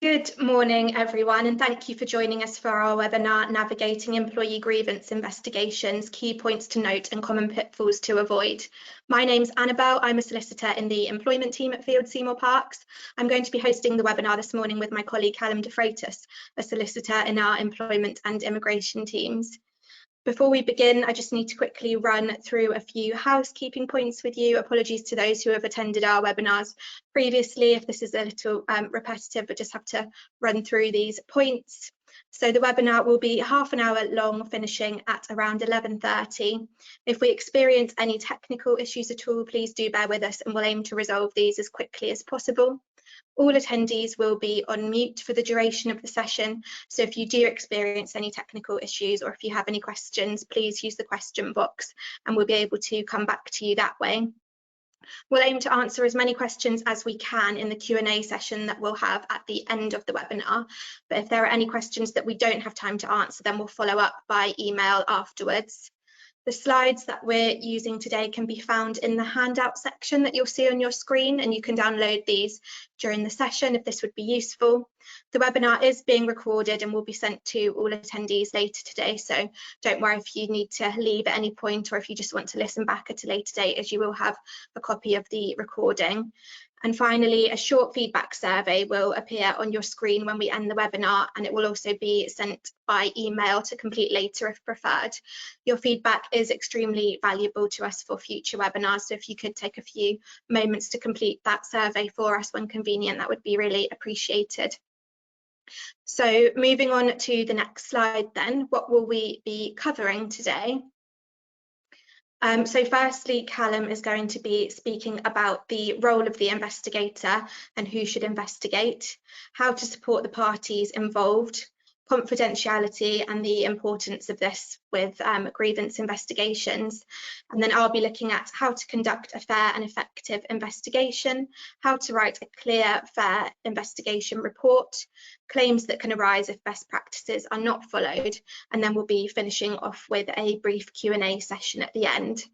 Good morning, everyone, and thank you for joining us for our webinar, Navigating Employee Grievance Investigations, Key Points to Note and Common Pitfalls to Avoid. My name's Annabel. I'm a solicitor in the employment team at Field Seymour Parks. I'm going to be hosting the webinar this morning with my colleague Callum De Freitas, a solicitor in our employment and immigration teams. Before we begin, I just need to quickly run through a few housekeeping points with you. Apologies to those who have attended our webinars previously if this is a little repetitive, but just have to run through these points. So the webinar will be half an hour long, finishing at around 11:30. If we experience any technical issues at all, please do bear with us and we'll aim to resolve these as quickly as possible. All attendees will be on mute for the duration of the session, so if you do experience any technical issues or if you have any questions, please use the question box and we'll be able to come back to you that way. We'll aim to answer as many questions as we can in the Q&A session that we'll have at the end of the webinar, but if there are any questions that we don't have time to answer, then we'll follow up by email afterwards. The slides that we're using today can be found in the handout section that you'll see on your screen, and you can download these during the session if this would be useful. The webinar is being recorded and will be sent to all attendees later today, so don't worry if you need to leave at any point or if you just want to listen back at a later date, as you will have a copy of the recording. And finally, a short feedback survey will appear on your screen when we end the webinar, and it will also be sent by email to complete later if preferred. Your feedback is extremely valuable to us for future webinars, so if you could take a few moments to complete that survey for us when convenient, that would be really appreciated. So moving on to the next slide then, what will we be covering today? So firstly, Callum is going to be speaking about the role of the investigator and who should investigate, how to support the parties involved, confidentiality and the importance of this with grievance investigations. And then I'll be looking at how to conduct a fair and effective investigation, how to write a clear, fair investigation report, claims that can arise if best practices are not followed, and then we'll be finishing off with a brief Q&A session at the end.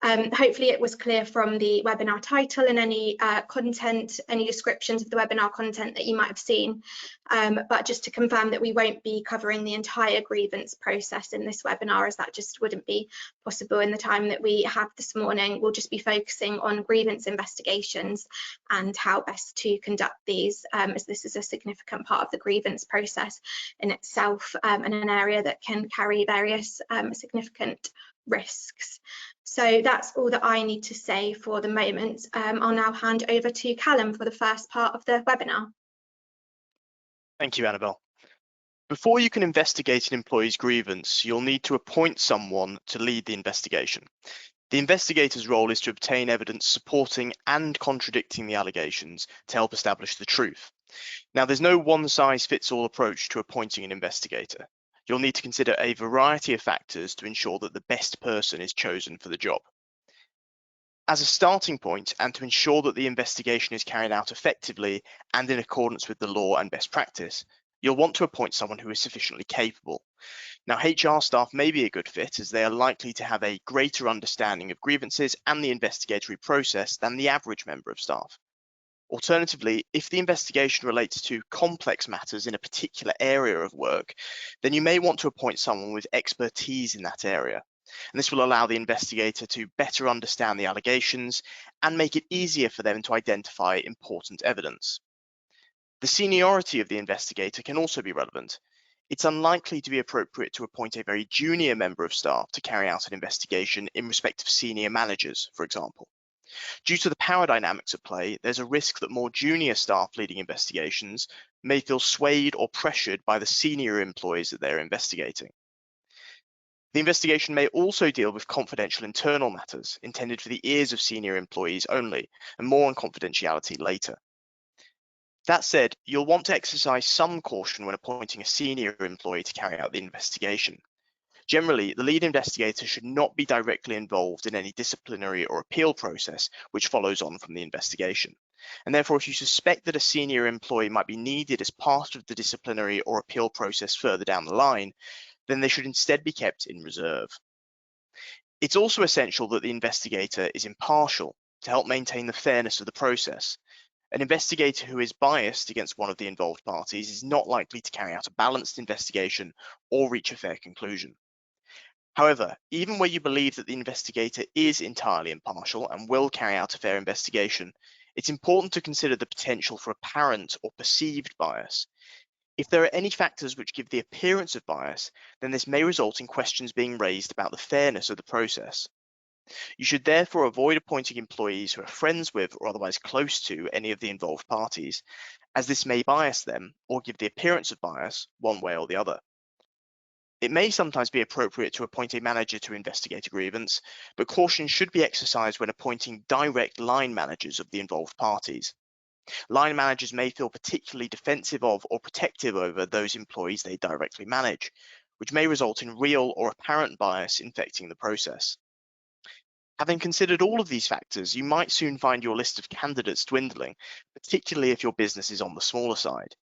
Hopefully it was clear from the webinar title and any content, any descriptions of the webinar content that you might have seen, but just to confirm that we won't be covering the entire grievance process in this webinar, as that just wouldn't be possible in the time that we have this morning. We'll just be focusing on grievance investigations and how best to conduct these, as this is a significant part of the grievance process in itself, and an area that can carry various significant risks. So that's all that I need to say for the moment. I'll now hand over to Callum for the first part of the webinar. Thank you, Annabel. Before you can investigate an employee's grievance, you'll need to appoint someone to lead the investigation. The investigator's role is to obtain evidence supporting and contradicting the allegations to help establish the truth. Now, there's no one-size-fits-all approach to appointing an investigator. You'll need to consider a variety of factors to ensure that the best person is chosen for the job. As a starting point, and to ensure that the investigation is carried out effectively and in accordance with the law and best practice, you'll want to appoint someone who is sufficiently capable. Now, HR staff may be a good fit, as they are likely to have a greater understanding of grievances and the investigatory process than the average member of staff. Alternatively, if the investigation relates to complex matters in a particular area of work, then you may want to appoint someone with expertise in that area. And this will allow the investigator to better understand the allegations and make it easier for them to identify important evidence. The seniority of the investigator can also be relevant. It's unlikely to be appropriate to appoint a very junior member of staff to carry out an investigation in respect of senior managers, for example. Due to the power dynamics at play, there's a risk that more junior staff leading investigations may feel swayed or pressured by the senior employees that they're investigating. The investigation may also deal with confidential internal matters intended for the ears of senior employees only, and more on confidentiality later. That said, you'll want to exercise some caution when appointing a senior employee to carry out the investigation. Generally, the lead investigator should not be directly involved in any disciplinary or appeal process which follows on from the investigation. And therefore, if you suspect that a senior employee might be needed as part of the disciplinary or appeal process further down the line, then they should instead be kept in reserve. It's also essential that the investigator is impartial to help maintain the fairness of the process. An investigator who is biased against one of the involved parties is not likely to carry out a balanced investigation or reach a fair conclusion. However, even where you believe that the investigator is entirely impartial and will carry out a fair investigation, it's important to consider the potential for apparent or perceived bias. If there are any factors which give the appearance of bias, then this may result in questions being raised about the fairness of the process. You should therefore avoid appointing employees who are friends with or otherwise close to any of the involved parties, as this may bias them or give the appearance of bias one way or the other. It may sometimes be appropriate to appoint a manager to investigate a grievance, but caution should be exercised when appointing direct line managers of the involved parties. Line managers may feel particularly defensive of or protective over those employees they directly manage, which may result in real or apparent bias infecting the process. Having considered all of these factors, you might soon find your list of candidates dwindling, particularly if your business is on the smaller side.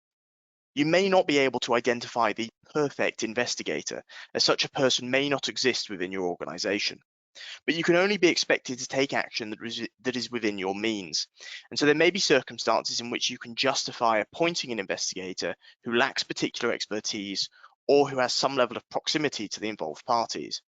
You may not be able to identify the perfect investigator, as such a person may not exist within your organization. But you can only be expected to take action that is within your means. And so there may be circumstances in which you can justify appointing an investigator who lacks particular expertise or who has some level of proximity to the involved parties.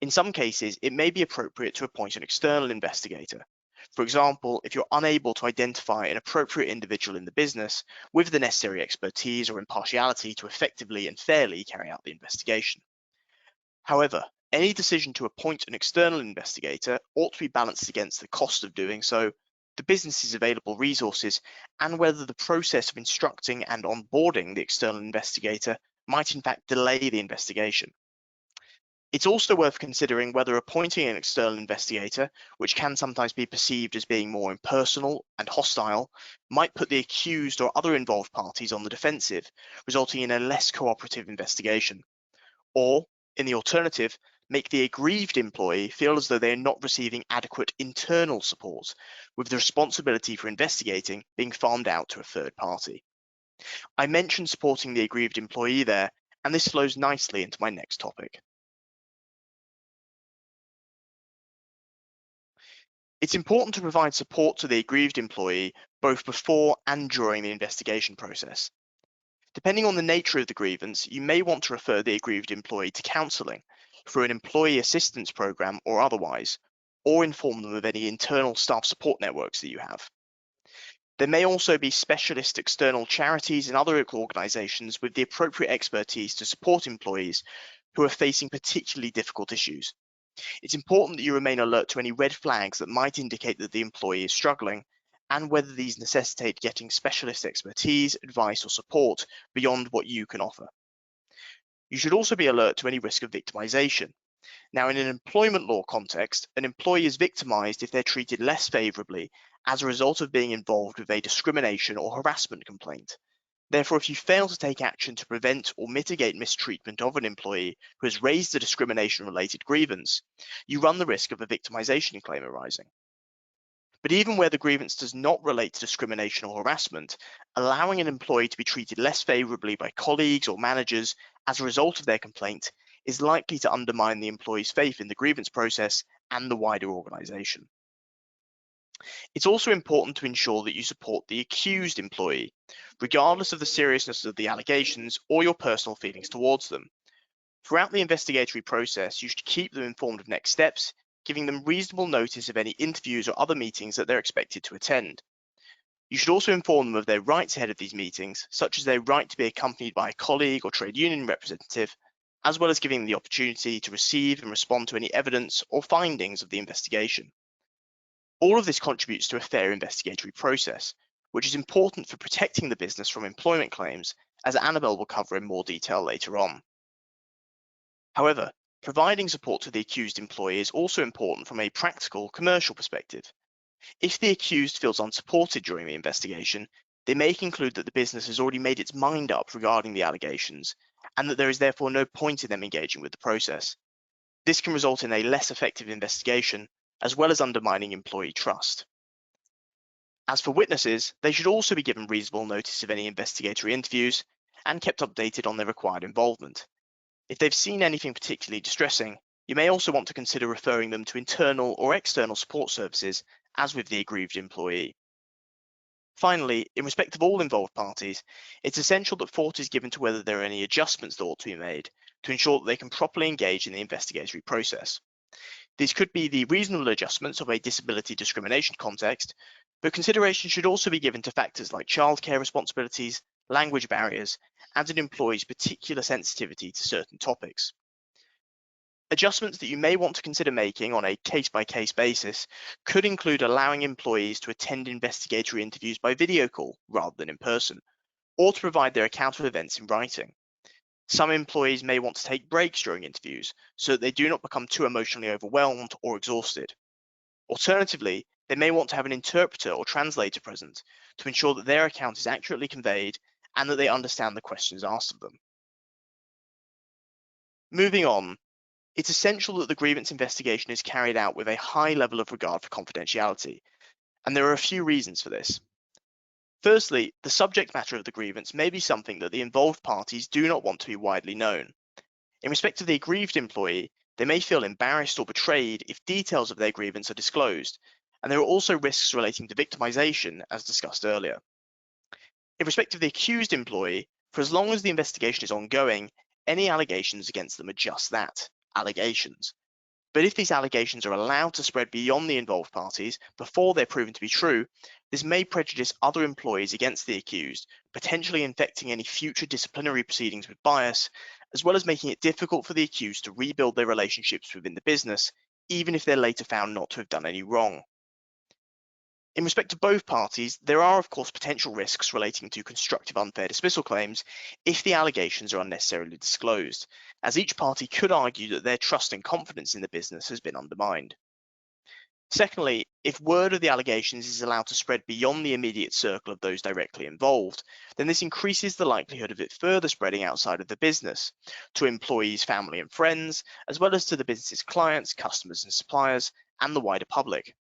In some cases, it may be appropriate to appoint an external investigator. For example, if you're unable to identify an appropriate individual in the business with the necessary expertise or impartiality to effectively and fairly carry out the investigation. However, any decision to appoint an external investigator ought to be balanced against the cost of doing so, the business's available resources, and whether the process of instructing and onboarding the external investigator might in fact delay the investigation. It's also worth considering whether appointing an external investigator, which can sometimes be perceived as being more impersonal and hostile, might put the accused or other involved parties on the defensive, resulting in a less cooperative investigation. Or, in the alternative, make the aggrieved employee feel as though they are not receiving adequate internal support, with the responsibility for investigating being farmed out to a third party. I mentioned supporting the aggrieved employee there, and this flows nicely into my next topic. It's important to provide support to the aggrieved employee both before and during the investigation process. Depending on the nature of the grievance, you may want to refer the aggrieved employee to counselling through an employee assistance programme or otherwise, or inform them of any internal staff support networks that you have. There may also be specialist external charities and other organisations with the appropriate expertise to support employees who are facing particularly difficult issues. It's important that you remain alert to any red flags that might indicate that the employee is struggling, and whether these necessitate getting specialist expertise, advice, or support beyond what you can offer. You should also be alert to any risk of victimization. Now, in an employment law context, an employee is victimized if they're treated less favorably as a result of being involved with a discrimination or harassment complaint. Therefore, if you fail to take action to prevent or mitigate mistreatment of an employee who has raised a discrimination-related grievance, you run the risk of a victimization claim arising. But even where the grievance does not relate to discrimination or harassment, allowing an employee to be treated less favorably by colleagues or managers as a result of their complaint is likely to undermine the employee's faith in the grievance process and the wider organization. It's also important to ensure that you support the accused employee, regardless of the seriousness of the allegations or your personal feelings towards them. Throughout the investigatory process, you should keep them informed of next steps, giving them reasonable notice of any interviews or other meetings that they're expected to attend. You should also inform them of their rights ahead of these meetings, such as their right to be accompanied by a colleague or trade union representative, as well as giving them the opportunity to receive and respond to any evidence or findings of the investigation. All of this contributes to a fair investigatory process, which is important for protecting the business from employment claims, as Annabel will cover in more detail later on. However, providing support to the accused employee is also important from a practical, commercial perspective. If the accused feels unsupported during the investigation, they may conclude that the business has already made its mind up regarding the allegations, and that there is therefore no point in them engaging with the process. This can result in a less effective investigation, as well as undermining employee trust. As for witnesses, they should also be given reasonable notice of any investigatory interviews and kept updated on their required involvement. If they've seen anything particularly distressing, you may also want to consider referring them to internal or external support services, as with the aggrieved employee. Finally, in respect of all involved parties, it's essential that thought is given to whether there are any adjustments that ought to be made to ensure that they can properly engage in the investigatory process. These could be the reasonable adjustments of a disability discrimination context, but consideration should also be given to factors like childcare responsibilities, language barriers, and an employee's particular sensitivity to certain topics. Adjustments that you may want to consider making on a case-by-case basis could include allowing employees to attend investigatory interviews by video call rather than in person, or to provide their account of events in writing. Some employees may want to take breaks during interviews so that they do not become too emotionally overwhelmed or exhausted. Alternatively, they may want to have an interpreter or translator present to ensure that their account is accurately conveyed and that they understand the questions asked of them. Moving on, it's essential that the grievance investigation is carried out with a high level of regard for confidentiality, and there are a few reasons for this. Firstly, the subject matter of the grievance may be something that the involved parties do not want to be widely known. In respect of the aggrieved employee, they may feel embarrassed or betrayed if details of their grievance are disclosed, and there are also risks relating to victimization, as discussed earlier. In respect of the accused employee, for as long as the investigation is ongoing, any allegations against them are just that, allegations. But if these allegations are allowed to spread beyond the involved parties before they're proven to be true, this may prejudice other employees against the accused, potentially infecting any future disciplinary proceedings with bias, as well as making it difficult for the accused to rebuild their relationships within the business, even if they're later found not to have done any wrong. In respect to both parties, there are of course potential risks relating to constructive unfair dismissal claims if the allegations are unnecessarily disclosed, as each party could argue that their trust and confidence in the business has been undermined. Secondly, if word of the allegations is allowed to spread beyond the immediate circle of those directly involved, then this increases the likelihood of it further spreading outside of the business, to employees, family and friends, as well as to the business's clients, customers and suppliers, and the wider public.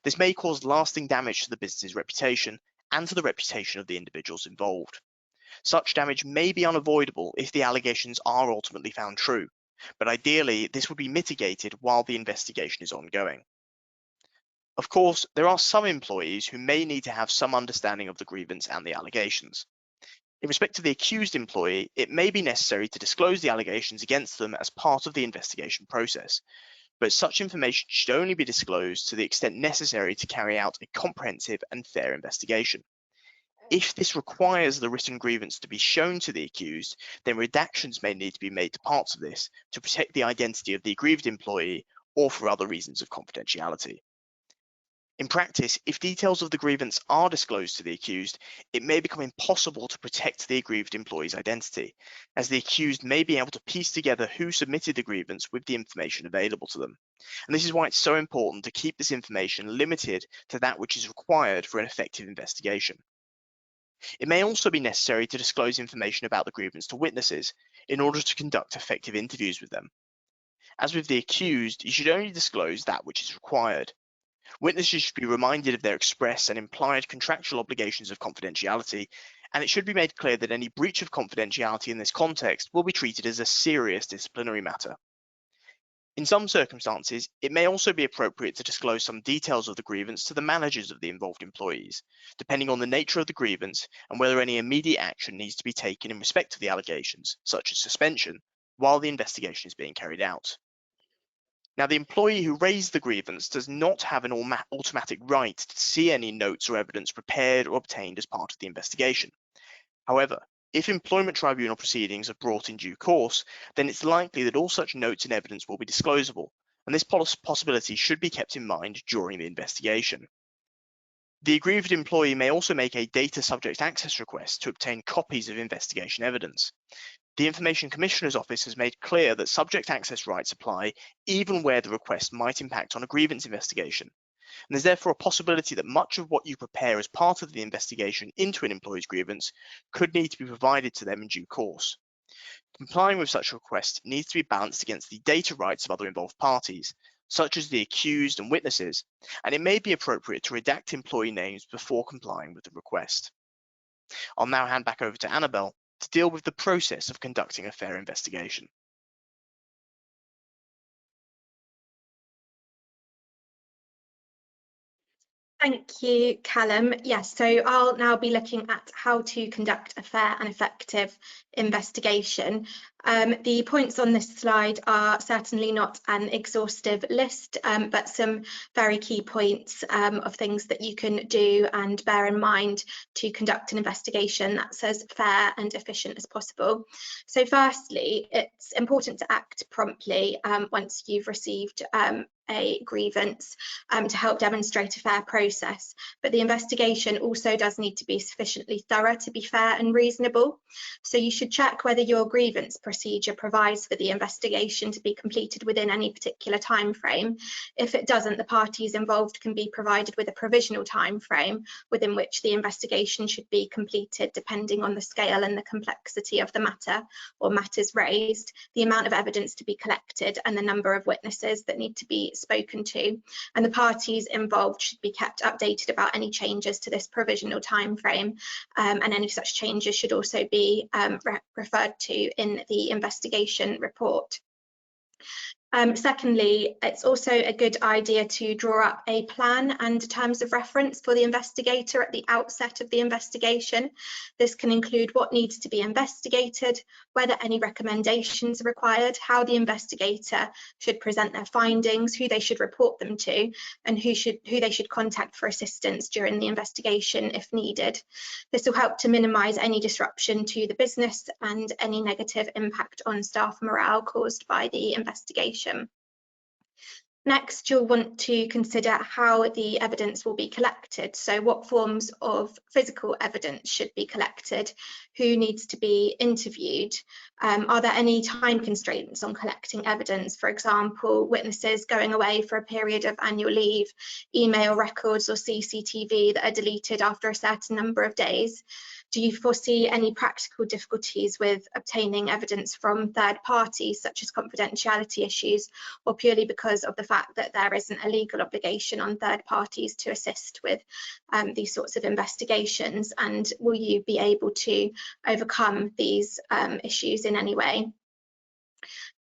This may cause lasting damage to the business's reputation and to the reputation of the individuals involved. Such damage may be unavoidable if the allegations are ultimately found true, but ideally this would be mitigated while the investigation is ongoing. Of course, there are some employees who may need to have some understanding of the grievance and the allegations. In respect to the accused employee, it may be necessary to disclose the allegations against them as part of the investigation process, but such information should only be disclosed to the extent necessary to carry out a comprehensive and fair investigation. If this requires the written grievance to be shown to the accused, then redactions may need to be made to parts of this to protect the identity of the aggrieved employee or for other reasons of confidentiality. In practice, if details of the grievance are disclosed to the accused, it may become impossible to protect the aggrieved employee's identity, as the accused may be able to piece together who submitted the grievance with the information available to them. And this is why it's so important to keep this information limited to that which is required for an effective investigation. It may also be necessary to disclose information about the grievance to witnesses in order to conduct effective interviews with them. As with the accused, you should only disclose that which is required. Witnesses should be reminded of their express and implied contractual obligations of confidentiality, and it should be made clear that any breach of confidentiality in this context will be treated as a serious disciplinary matter. In some circumstances, it may also be appropriate to disclose some details of the grievance to the managers of the involved employees, depending on the nature of the grievance and whether any immediate action needs to be taken in respect to the allegations, such as suspension, while the investigation is being carried out. Now, the employee who raised the grievance does not have an automatic right to see any notes or evidence prepared or obtained as part of the investigation. However, if employment tribunal proceedings are brought in due course, then it's likely that all such notes and evidence will be disclosable, and this possibility should be kept in mind during the investigation. The aggrieved employee may also make a data subject access request to obtain copies of investigation evidence. The Information Commissioner's Office has made clear that subject access rights apply even where the request might impact on a grievance investigation. And there's therefore a possibility that much of what you prepare as part of the investigation into an employee's grievance could need to be provided to them in due course. Complying with such a request needs to be balanced against the data rights of other involved parties, such as the accused and witnesses, and it may be appropriate to redact employee names before complying with the request. I'll now hand back over to Annabel to deal with the process of conducting a fair investigation. Thank you, Callum. Yes, so I'll now be looking at how to conduct a fair and effective investigation. The points on this slide are certainly not an exhaustive list, but some very key points of things that you can do and bear in mind to conduct an investigation that's as fair and efficient as possible. So firstly, it's important to act promptly once you've received a grievance to help demonstrate a fair process, but the investigation also does need to be sufficiently thorough to be fair and reasonable. So you should check whether your grievance procedure provides for the investigation to be completed within any particular time frame. If it doesn't, the parties involved can be provided with a provisional time frame within which the investigation should be completed, depending on the scale and the complexity of the matter or matters raised, the amount of evidence to be collected, and the number of witnesses that need to be spoken to. And the parties involved should be kept updated about any changes to this provisional time frame, and any such changes should also be referred to in the investigation report. Secondly, it's also a good idea to draw up a plan and terms of reference for the investigator at the outset of the investigation. This can include what needs to be investigated, whether any recommendations are required, how the investigator should present their findings, who they should report them to, and who they should contact for assistance during the investigation if needed. This will help to minimise any disruption to the business and any negative impact on staff morale caused by the investigation. Next, you'll want to consider how the evidence will be collected. So what forms of physical evidence should be collected? Who needs to be interviewed? Are there any time constraints on collecting evidence? For example, witnesses going away for a period of annual leave, email records or CCTV that are deleted after a certain number of days? Do you foresee any practical difficulties with obtaining evidence from third parties, such as confidentiality issues, or purely because of the fact that there isn't a legal obligation on third parties to assist with these sorts of investigations? And will you be able to overcome these issues in any way?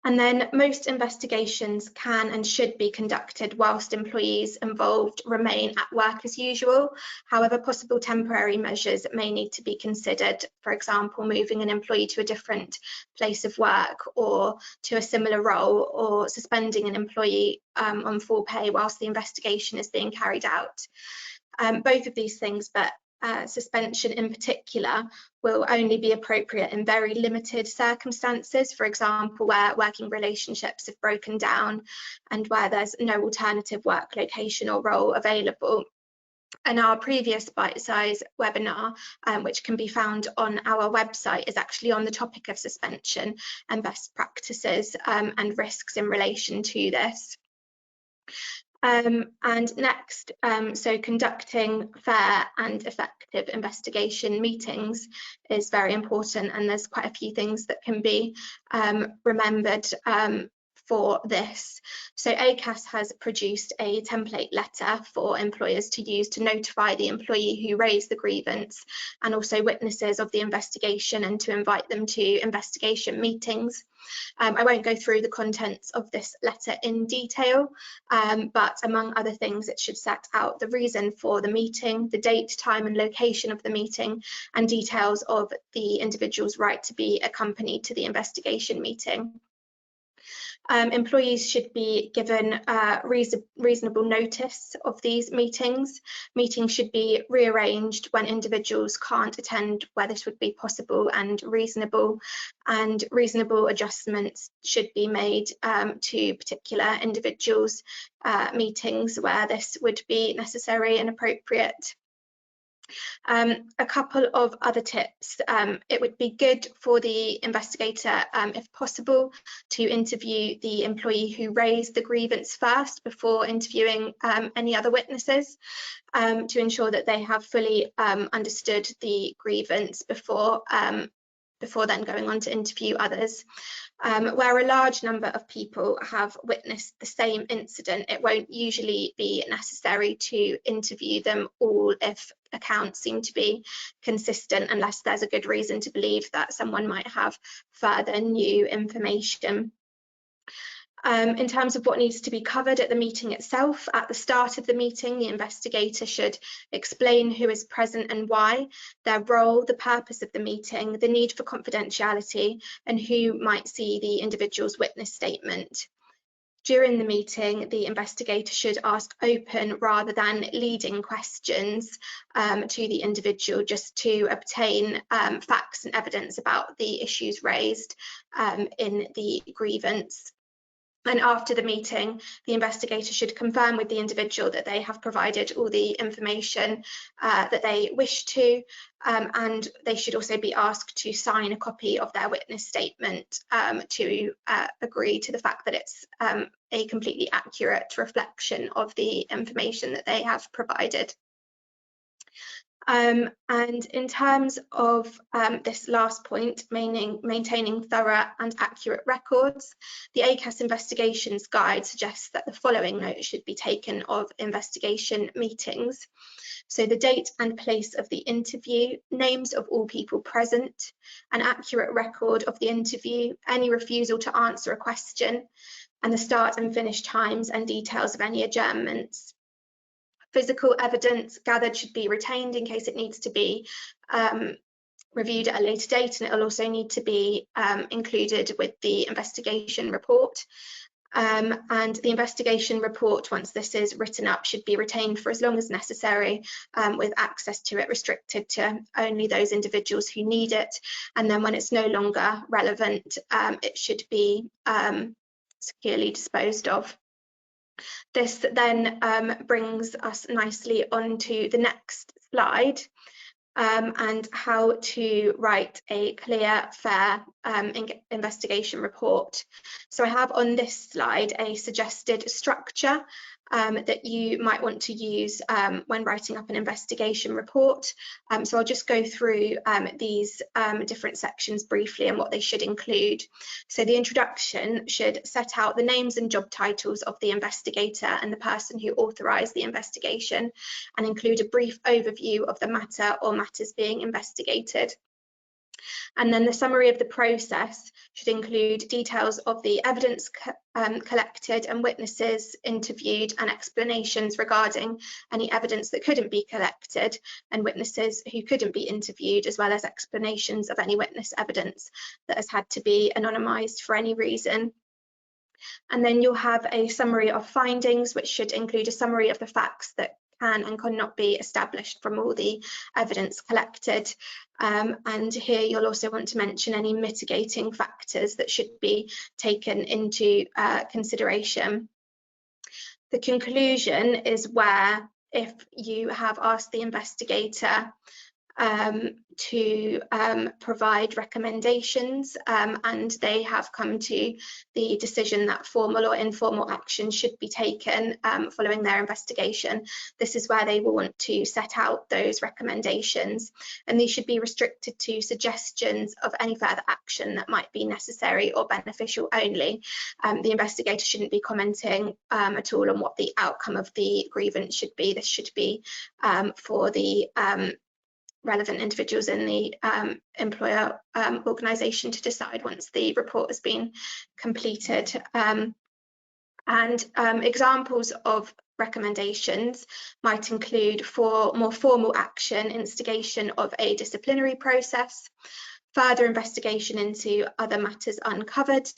And then most investigations can and should be conducted whilst employees involved remain at work as usual. However, possible temporary measures may need to be considered, for example, moving an employee to a different place of work or to a similar role, or suspending an employee on full pay whilst the investigation is being carried out. Both of these things, but suspension in particular, will only be appropriate in very limited circumstances, for example, where working relationships have broken down and where there's no alternative work location or role available. And our previous bite-size webinar, which can be found on our website, is actually on the topic of suspension and best practices and risks in relation to this. And next, so conducting fair and effective investigation meetings is very important, and there's quite a few things that can be remembered for this. So ACAS has produced a template letter for employers to use to notify the employee who raised the grievance and also witnesses of the investigation, and to invite them to investigation meetings. I won't go through the contents of this letter in detail, but among other things, it should set out the reason for the meeting, the date, time and location of the meeting, and details of the individual's right to be accompanied to the investigation meeting. Employees should be given reasonable notice of these meetings. Meetings should be rearranged when individuals can't attend, where this would be possible and reasonable adjustments should be made to particular individuals' meetings where this would be necessary and appropriate. A couple of other tips. It would be good for the investigator, if possible, to interview the employee who raised the grievance first before interviewing any other witnesses, to ensure that they have fully understood the grievance before then going on to interview others. Where a large number of people have witnessed the same incident, it won't usually be necessary to interview them all if accounts seem to be consistent, unless there's a good reason to believe that someone might have further new information. In terms of what needs to be covered at the meeting itself, at the start of the meeting, the investigator should explain who is present and why, their role, the purpose of the meeting, the need for confidentiality, and who might see the individual's witness statement. During the meeting, the investigator should ask open rather than leading questions to the individual, just to obtain facts and evidence about the issues raised in the grievance. And after the meeting, the investigator should confirm with the individual that they have provided all the information that they wish to, and they should also be asked to sign a copy of their witness statement to agree to the fact that it's a completely accurate reflection of the information that they have provided. And in terms of this last point, maintaining thorough and accurate records, the ACAS Investigations Guide suggests that the following note should be taken of investigation meetings. So the date and place of the interview, names of all people present, an accurate record of the interview, any refusal to answer a question, and the start and finish times and details of any adjournments. Physical evidence gathered should be retained in case it needs to be reviewed at a later date, and it will also need to be included with the investigation report. And the investigation report, once this is written up, should be retained for as long as necessary, with access to it restricted to only those individuals who need it. And then when it's no longer relevant, it should be securely disposed of. This then brings us nicely onto the next slide, and how to write a clear, fair investigation report. So I have on this slide a suggested structure that you might want to use when writing up an investigation report. So I'll just go through these different sections briefly and what they should include. So the introduction should set out the names and job titles of the investigator and the person who authorised the investigation, and include a brief overview of the matter or matters being investigated. And then the summary of the process should include details of the evidence collected and witnesses interviewed, and explanations regarding any evidence that couldn't be collected and witnesses who couldn't be interviewed, as well as explanations of any witness evidence that has had to be anonymised for any reason. And then you'll have a summary of findings, which should include a summary of the facts that can and cannot be established from all the evidence collected. And here you'll also want to mention any mitigating factors that should be taken into consideration. The conclusion is where, if you have asked the investigator to provide recommendations and they have come to the decision that formal or informal action should be taken following their investigation, this is where they will want to set out those recommendations, and these should be restricted to suggestions of any further action that might be necessary or beneficial only. The investigator shouldn't be commenting at all on what the outcome of the grievance should be. This should be for the relevant individuals in the employer organisation to decide once the report has been completed. And examples of recommendations might include, for more formal action, instigation of a disciplinary process, further investigation into other matters uncovered,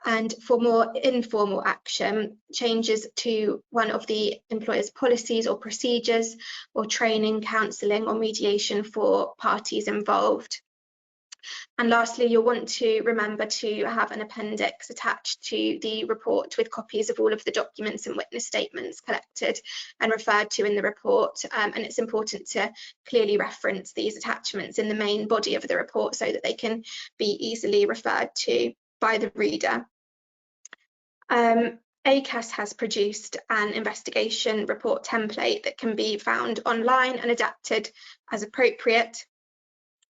and for more informal action, changes to one of the employer's policies or procedures, or training, counselling or mediation for parties involved. And lastly, you'll want to remember to have an appendix attached to the report with copies of all of the documents and witness statements collected and referred to in the report. And it's important to clearly reference these attachments in the main body of the report so that they can be easily referred to by the reader. ACAS has produced an investigation report template that can be found online and adapted as appropriate.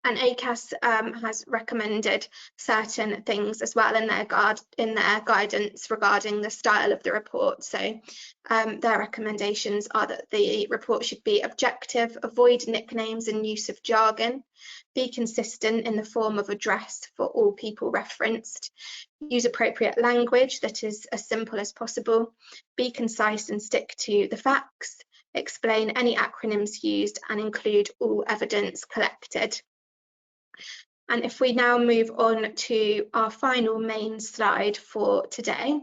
And ACAS has recommended certain things as well in their guidance regarding the style of the report. So their recommendations are that the report should be objective, avoid nicknames and use of jargon, be consistent in the form of address for all people referenced, use appropriate language that is as simple as possible, be concise and stick to the facts, explain any acronyms used and include all evidence collected. And if we now move on to our final main slide for today,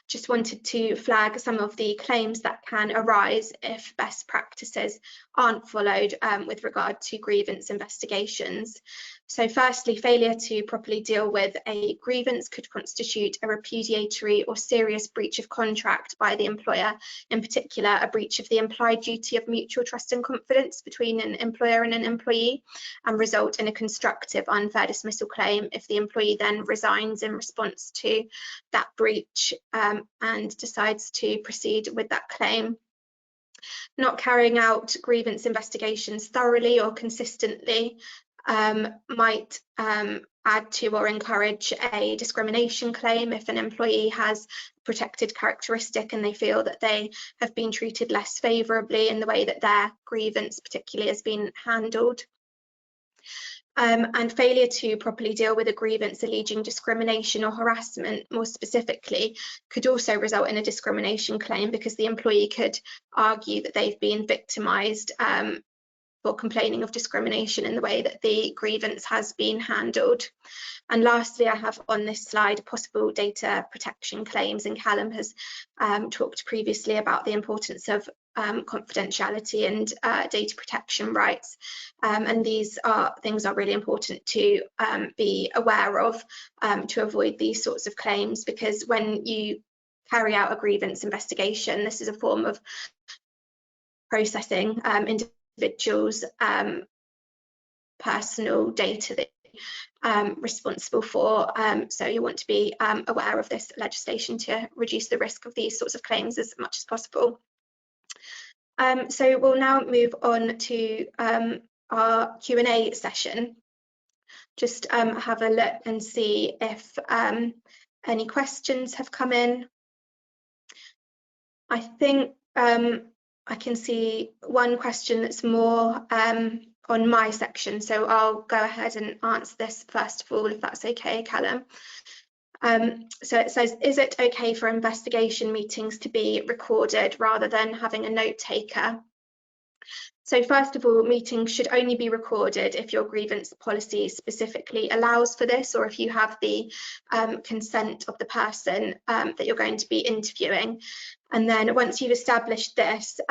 just wanted to flag some of the claims that can arise if best practices aren't followed with regard to grievance investigations. So firstly, failure to properly deal with a grievance could constitute a repudiatory or serious breach of contract by the employer, in particular a breach of the implied duty of mutual trust and confidence between an employer and an employee, and result in a constructive unfair dismissal claim if the employee then resigns in response to that breach and decides to proceed with that claim. Not carrying out grievance investigations thoroughly or consistently might add to or encourage a discrimination claim if an employee has protected characteristic and they feel that they have been treated less favourably in the way that their grievance particularly has been handled. And failure to properly deal with a grievance alleging discrimination or harassment, more specifically, could also result in a discrimination claim because the employee could argue that they've been victimised for complaining of discrimination in the way that the grievance has been handled. And lastly, I have on this slide possible data protection claims, and Callum has talked previously about the importance of confidentiality and data protection rights, and these things are really important to be aware of to avoid these sorts of claims, because when you carry out a grievance investigation, this is a form of processing individuals' personal data that responsible for, so you want to be aware of this legislation to reduce the risk of these sorts of claims as much as possible. So we'll now move on to our Q&A session. Just have a look and see if any questions have come in. I think I can see one question that's more on my section, so I'll go ahead and answer this first of all, if that's okay, Callum. So it says, is it okay for investigation meetings to be recorded rather than having a note taker? So first of all, meetings should only be recorded if your grievance policy specifically allows for this, or if you have the consent of the person that you're going to be interviewing. And then once you've established this,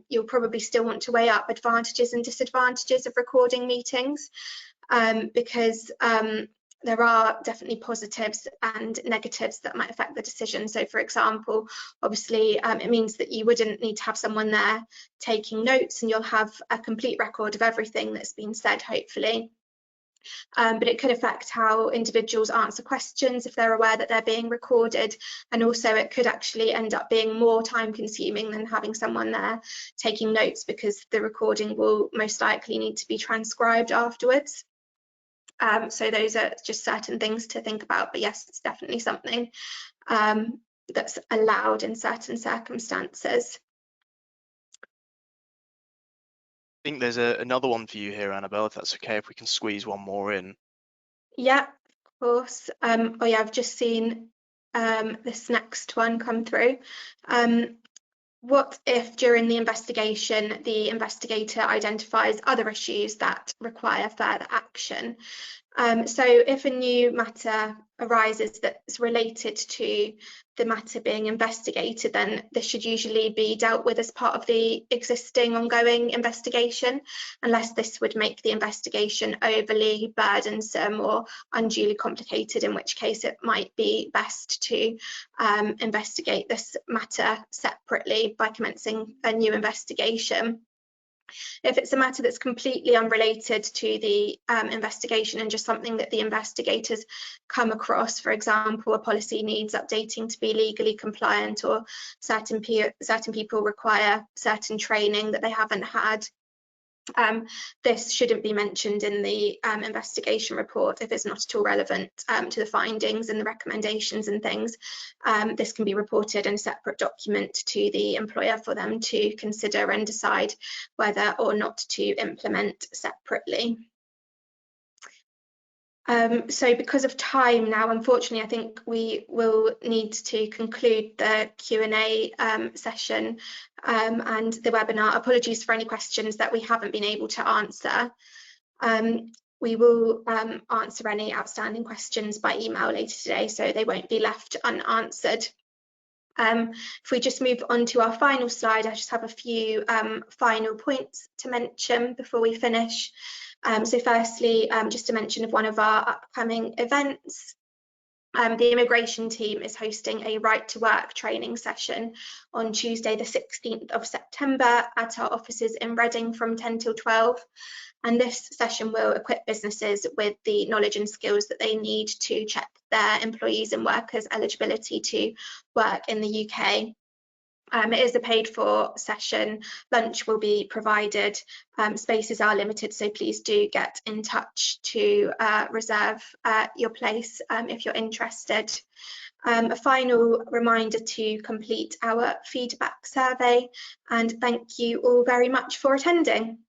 you'll probably still want to weigh up advantages and disadvantages of recording meetings, because there are definitely positives and negatives that might affect the decision. So for example, obviously it means that you wouldn't need to have someone there taking notes, and you'll have a complete record of everything that's been said, hopefully. But it could affect how individuals answer questions if they're aware that they're being recorded, and also it could actually end up being more time consuming than having someone there taking notes, because the recording will most likely need to be transcribed afterwards. So those are just certain things to think about, but yes, it's definitely something that's allowed in certain circumstances. I think there's another one for you here, Annabel, if that's okay, if we can squeeze one more in. Yeah, of course. Oh yeah, I've just seen this next one come through. What if during the investigation, the investigator identifies other issues that require further action? So if a new matter arises that's related to the matter being investigated, then this should usually be dealt with as part of the existing ongoing investigation, unless this would make the investigation overly burdensome or unduly complicated, in which case it might be best to investigate this matter separately by commencing a new investigation. If it's a matter that's completely unrelated to the investigation and just something that the investigators come across, for example, a policy needs updating to be legally compliant, or certain people require certain training that they haven't had, This shouldn't be mentioned in the investigation report if it's not at all relevant to the findings and the recommendations and things. This can be reported in a separate document to the employer for them to consider and decide whether or not to implement separately. So because of time now, unfortunately, I think we will need to conclude the Q&A session and the webinar. Apologies for any questions that we haven't been able to answer. We will answer any outstanding questions by email later today, so they won't be left unanswered. If we just move on to our final slide, I just have a few final points to mention before we finish. So firstly, just a mention of one of our upcoming events. The immigration team is hosting a right to work training session on Tuesday, the 16th of September at our offices in Reading from 10 till 12. And this session will equip businesses with the knowledge and skills that they need to check their employees and workers' eligibility to work in the UK. It is a paid for session. Lunch will be provided. Spaces are limited, so please do get in touch to reserve your place if you're interested. A final reminder to complete our feedback survey, and thank you all very much for attending.